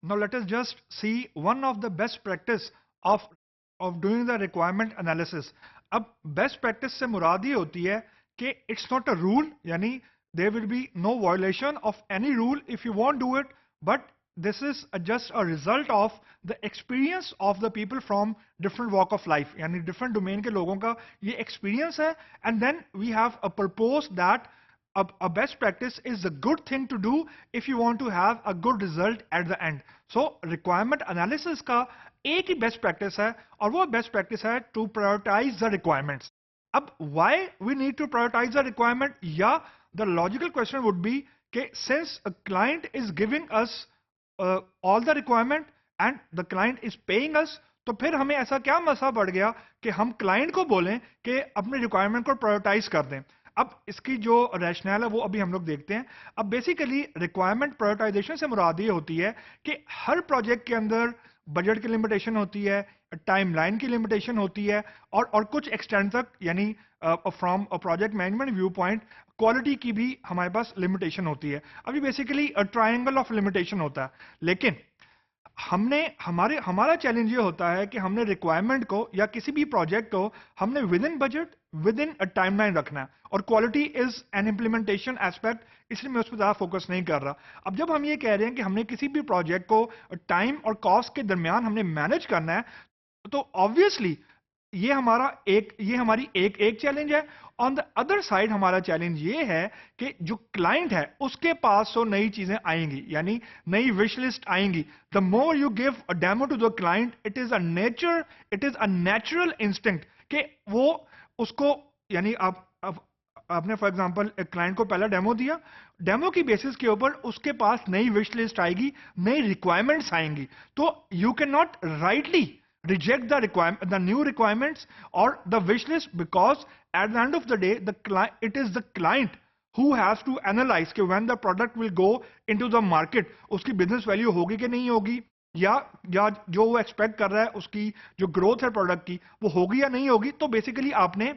Now let us just see one of the best practice of doing the requirement analysis. अब best practice से मुराद ये होती है कि it's not a rule, यानी there will be no violation of any rule if you won't do it, but this is just a result of the experience of the people from different walk of life, यानी different domain के लोगों का ये experience है, and then we have a purpose that a best practice is a good thing to do if you want to have a good result at the end. So requirement analysis का एक ही best practice है और वो best practice है to prioritize the requirements. अब why we need to prioritize the requirement, या the logical question would be कि since a client is giving us all the requirement and the client is paying us, तो फिर हमें ऐसा क्या मसला पड़ गया कि हम क्लाइंट को बोलें कि अपने रिक्वायरमेंट को प्रायोरिटाइज कर दें. अब इसकी जो रैशनल है वो अभी हम लोग देखते हैं. अब बेसिकली रिक्वायरमेंट प्रायोरिटाइजेशन से मुराद ये होती है कि हर प्रोजेक्ट के अंदर बजट की लिमिटेशन होती है, टाइमलाइन की लिमिटेशन होती है, और कुछ एक्सटेंड तक यानी from project management view point quality की भी हमारे पास लिमिटेशन होती है. अभी बेसिकली ट्रायंगल ऑफ लिमिटेशन होता है. लेकिन हमारा चैलेंज ये होता है कि हमने रिक्वायरमेंट को या किसी भी प्रोजेक्ट को हमने with in budget, with in a timeline रखना है, और quality is an implementation aspect, इसलिए मैं उस पर ज्यादा फोकस नहीं कर रहा. अब जब हम ये कह रहे हैं कि हमने किसी भी प्रोजेक्ट को टाइम और कॉस्ट के दरमियान हमने मैनेज करना है, तो ऑब्वियसली ये हमारी एक चैलेंज है. ऑन द अदर साइड हमारा चैलेंज ये है कि जो क्लाइंट है उसके पास तो नई चीजें आएंगी, यानी नई विश लिस्ट आएंगी. The more you give a demo to the client, it is a natural instinct कि वो उसको, यानी आपने फॉर एग्जांपल एक क्लाइंट को पहला डेमो दिया, डेमो की बेसिस के ऊपर उसके पास नई विश लिस्ट आएगी, नई रिक्वायरमेंट्स आएंगी. तो you can not rightly reject the new requirements or the wish list, because at the end of the day it is the client who has to analyze कि when the product will go into the market उसकी business value होगी कि नहीं होगी, या जो वो expect कर रहा है उसकी जो growth है product की वो होगी या नहीं होगी. तो basically आपने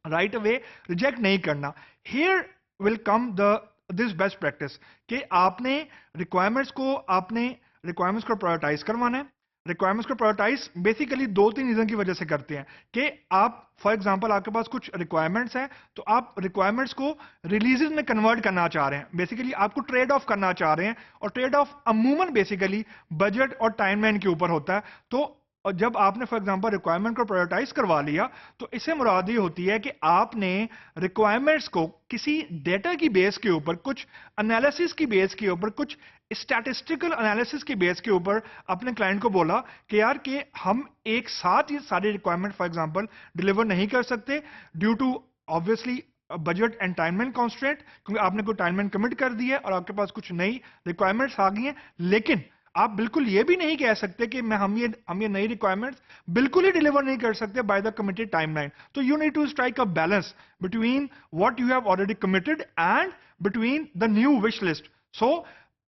right away reject नहीं करना. Here will come this best practice कि आपने requirements को prioritize करवाना है. रिक्वायरमेंट्स को प्रायोरिटाइज बेसिकली 2-3 रीजन की वजह से करते हैं कि आप फॉर एग्जांपल आपके पास कुछ रिक्वायरमेंट्स हैं, तो आप रिक्वायरमेंट्स को रिलीजेस में कन्वर्ट करना चाह रहे हैं, बेसिकली आपको ट्रेड ऑफ करना चाह रहे हैं, और ट्रेड ऑफ अमूमन बेसिकली बजट और टाइमलाइन के ऊपर होता है. तो और जब आपने फॉर एग्जांपल रिक्वायरमेंट को प्रायोरिटाइज करवा लिया, तो इससे मुराद ये होती है कि आपने रिक्वायरमेंट्स को किसी डेटा की बेस के ऊपर, कुछ एनालिसिस की बेस के ऊपर, कुछ स्टैटिस्टिकल एनालिसिस की बेस के ऊपर अपने क्लाइंट को बोला कि यार कि हम एक साथ ये सारी रिक्वायरमेंट फॉर एग्जांपल डिलीवर नहीं कर सकते due to obviously budget and timeline constraint, क्योंकि आपने कोई टाइमलाइन कमिट कर दी है और आपके पास कुछ नई रिक्वायरमेंट्स आ गई हैं. लेकिन आप बिल्कुल ये भी नहीं कह सकते कि हम ये नई रिक्वायरमेंट्स बिल्कुल ही डिलीवर नहीं कर सकते बाय द कमिटेड टाइमलाइन. तो you need to strike a balance between what you have already committed and between the new wish list. So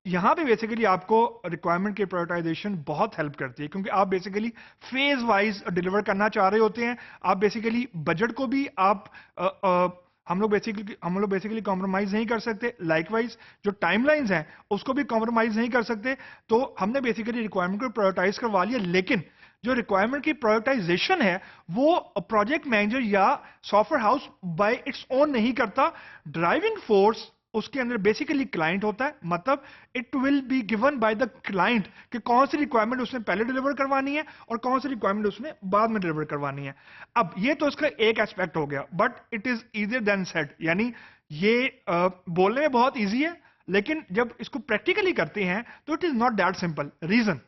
यहां पे बेसिकली आपको रिक्वायरमेंट की प्रायोरिटाइजेशन बहुत हेल्प करती है, क्योंकि आप बेसिकली फेज वाइज डिलीवर करना चाह रहे होते हैं. आप बेसिकली बजट को भी हम लोग बेसिकली कॉम्प्रोमाइज नहीं कर सकते, लाइकवाइज जो टाइमलाइंस हैं उसको भी कॉम्प्रोमाइज नहीं कर सकते. तो हमने बेसिकली रिक्वायरमेंट को प्रायोरिटाइज करवा लिया, लेकिन जो रिक्वायरमेंट की प्रायोरिटाइजेशन है वो प्रोजेक्ट मैनेजर या software house by its own नहीं करता. ड्राइविंग फोर्स उसके अंदर बेसिकली क्लाइंट होता है. मतलब it will be given by the client कि कौन सी रिक्वायरमेंट उसने पहले डिलीवर करवानी है और कौन सी रिक्वायरमेंट उसने बाद में डिलीवर करवानी है. अब ये तो इसका एक एस्पेक्ट हो गया, but it is easier than said, यानी ये बोलने में बहुत ईजी है, लेकिन जब इसको प्रैक्टिकली करते हैं तो it is not that simple. Reason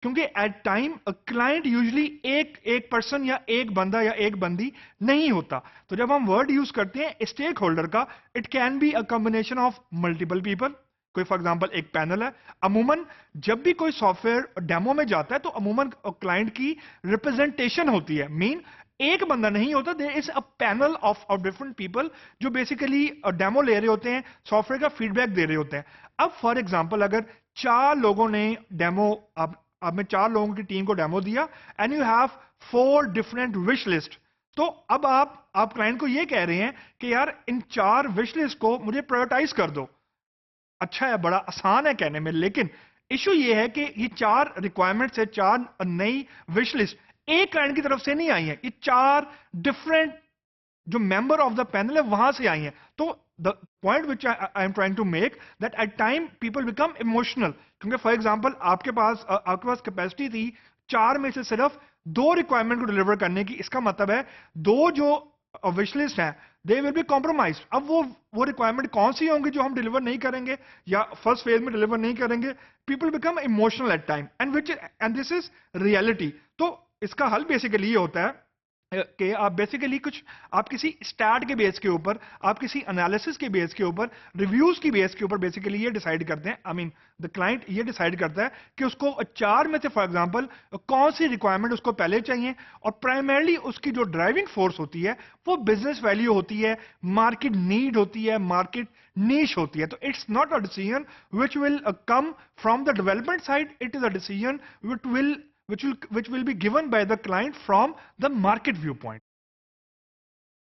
क्योंकि एट टाइम क्लाइंट यूजली एक पर्सन या एक बंदा या एक बंदी नहीं होता. तो जब हम वर्ड यूज करते हैं स्टेक होल्डर का, it can be a combination of multiple people. कोई फॉर एग्जांपल एक पैनल है. अमूमन जब भी कोई सॉफ्टवेयर डेमो में जाता है तो अमूमन क्लाइंट की रिप्रेजेंटेशन होती है. मीन एक बंदा नहीं होता, there is a panel of different people जो बेसिकली डेमो ले रहे होते हैं, सॉफ्टवेयर का फीडबैक दे रहे होते हैं. अब फॉर एग्जांपल अगर 4 लोगों ने डेमो, आपने 4 लोगों की टीम को डेमो दिया and you have 4 different wish list. तो अब आप क्लाइंट को ये कह रहे हैं कि यार इन 4 विश लिस्ट को मुझे प्रायोरिटाइज कर दो. अच्छा है, बड़ा आसान है कहने में, लेकिन इशू ये है कि ये 4 रिक्वायरमेंट्स है, 4 नई विश लिस्ट एक क्लाइंट की तरफ से नहीं आई है, ये 4 डिफरेंट जो मेंबर ऑफ द पैनल है वहां से आई हैं। तो the point which I am trying to make that at time people become emotional, क्योंकि फॉर एग्जांपल आपके पास कैपेसिटी थी 4 में से सिर्फ 2 रिक्वायरमेंट को डिलीवर करने की, इसका मतलब है 2 जो विशलिस्ट हैं दे विल बी कॉम्प्रोमाइज। अब वो रिक्वायरमेंट कौन सी होंगी जो हम डिलीवर नहीं करेंगे या फर्स्ट फेज में डिलीवर नहीं करेंगे, people become emotional at time and this is reality. तो इसका हल बेसिकली ये होता है कि आप बेसिकली आप किसी स्टैट के बेस के ऊपर, आप किसी एनालिसिस के बेस के ऊपर, रिव्यूज की बेस के ऊपर बेसिकली ये डिसाइड करते हैं, आई मीन द क्लाइंट ये डिसाइड करता है कि उसको 4 में से फॉर एग्जांपल कौन सी रिक्वायरमेंट उसको पहले चाहिए, और प्राइमरली उसकी जो ड्राइविंग फोर्स होती है वो बिजनेस वैल्यू होती है, मार्केट नीड होती है, मार्केट नीश होती है। तो it's not a decision which will come from the development side, it is a decision which will be given by the client from the market viewpoint.